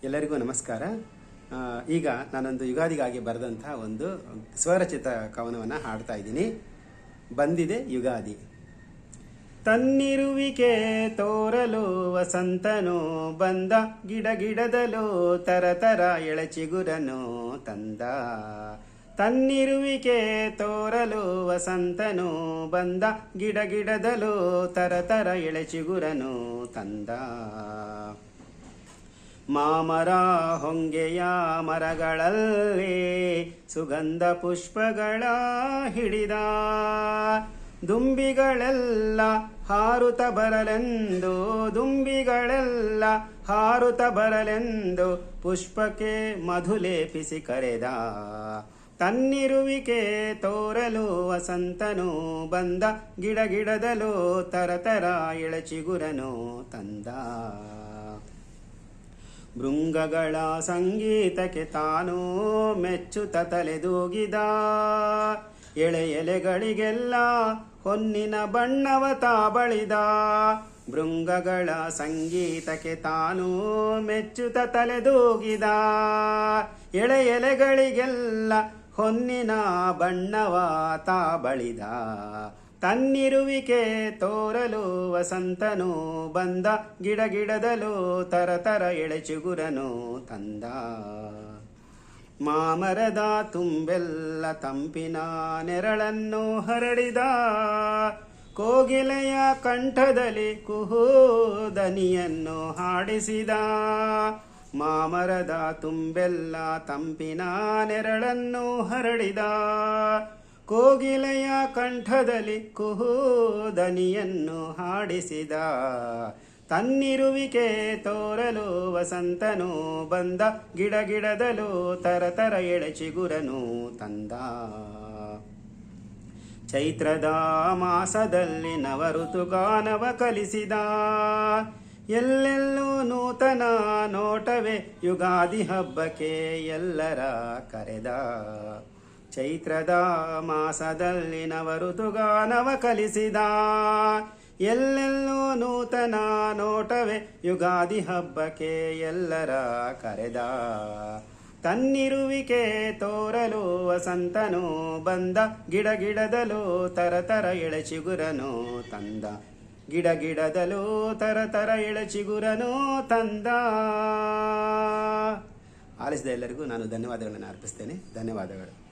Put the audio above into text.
ಎಲ್ಲರಿಗೂ ನಮಸ್ಕಾರ. ಈಗ ನಾನೊಂದು ಯುಗಾದಿಗಾಗಿ ಬರೆದಂಥ ಒಂದು ಸ್ವರಚಿತ ಕವನವನ್ನು ಹಾಡ್ತಾ ಇದ್ದೀನಿ. ಬಂದಿದೆ ಯುಗಾದಿ. ತನ್ನಿರುವಿಕೆ ತೋರಲು ವಸಂತನು ಬಂದ, ಗಿಡ ಗಿಡದಲು ತರತರ ಎಳಚಿಗುರನು ತಂದ. ತನ್ನಿರುವಿಕೆ ತೋರಲು ವಸಂತನು ಬಂದ, ಗಿಡ ಗಿಡದಲು ತರತರ ಎಳಚಿಗುರನು ತಂದ. ಮಾಮರ ಹೊಂಗೆಯ ಮರಗಳಲ್ಲಿ ಸುಗಂಧ ಪುಷ್ಪಗಳ ಹಿಡಿದ, ದುಂಬಿಗಳೆಲ್ಲ ಹಾರುತ್ತ ಬರಲೆಂದು, ದುಂಬಿಗಳೆಲ್ಲ ಹಾರುತ್ತ ಬರಲೆಂದು ಪುಷ್ಪಕ್ಕೆ ಮಧುಲೇಪಿಸಿ ಕರೆದ. ತನ್ನಿರುವಿಕೆ ತೋರಲು ವಸಂತನು ಬಂದ, ಗಿಡ ಗಿಡದಲು ತರತರ ಎಳಚಿಗುರನು ತಂದ. ಭೃಂಗಗಳ ಸಂಗೀತಕ್ಕೆ ತಾನು ಮೆಚ್ಚುತ್ತ ತಲೆದೂಗಿದ, ಎಳೆ ಎಲೆಗಳಿಗೆಲ್ಲ ಹೊನ್ನಿನ ಬಣ್ಣವ ಬಳಿದ. ಭೃಂಗಗಳ ಸಂಗೀತಕ್ಕೆ ತಾನು ಮೆಚ್ಚುತ್ತ ತಲೆದೂಗಿದ, ಎಳೆ ಎಲೆಗಳಿಗೆಲ್ಲ ಹೊನ್ನಿನ ಬಣ್ಣವ ಬಳಿದ. ತನ್ನಿರುವಿಕೆ ತೋರಲು ವಸಂತನು ಬಂದ, ಗಿಡ ಗಿಡದಲು ತರತರ ಎಳೆಚಿಗುರನು ತಂದ. ಮಾಮರದ ತುಂಬೆಲ್ಲ ತಂಪಿನ ನೆರಳನ್ನು ಹರಡಿದ, ಕೋಗಿಲೆಯ ಕಂಠದಲ್ಲಿ ಕುಹೂ ದನಿಯನ್ನು ಹಾಡಿಸಿದ. ಮಾಮರದ ತುಂಬೆಲ್ಲ ತಂಪಿನ ನೆರಳನ್ನು ಹರಡಿದ, ಕೋಗಿಲೆಯ ಕಂಠದಲ್ಲಿ ಕುಹೂ ದನಿಯನ್ನು ಹಾಡಿಸಿದ. ತನ್ನಿರುವಿಕೆ ತೋರಲು ವಸಂತನು ಬಂದ, ಗಿಡ ಗಿಡದಲು ತರತರ ಎಳೆಚಿಗುರನು ತಂದ. ಚೈತ್ರದ ಮಾಸದಲ್ಲಿ ನವಋತುಗಾನವ ಕಲಿಸಿದ, ಎಲ್ಲೆಲ್ಲೂ ನೂತನ ನೋಟವೇ ಯುಗಾದಿ ಹಬ್ಬಕ್ಕೆ ಎಲ್ಲರ ಕರೆದ. ಚೈತ್ರದ ಮಾಸದಲ್ಲಿ ನವಋತುಗಾನವ ಕಲಿಸಿದ, ಎಲ್ಲೆಲ್ಲೂ ನೂತನ ನೋಟವೇ ಯುಗಾದಿ ಹಬ್ಬಕ್ಕೆ ಎಲ್ಲರ ಕರೆದ. ತನ್ನಿರುವಿಕೆ ತೋರಲು ವಸಂತನು ಬಂದ, ಗಿಡ ಗಿಡದಲು ತರತರ ಎಳೆಚಿಗುರನು ತಂದ. ಗಿಡ ಗಿಡದಲು ತರತರ ಎಳೆಚಿಗುರನು ತಂದ. ಆಲಿಸಿದ ಎಲ್ಲರಿಗೂ ನಾನು ಧನ್ಯವಾದಗಳನ್ನು ಅರ್ಪಿಸ್ತೇನೆ. ಧನ್ಯವಾದಗಳು.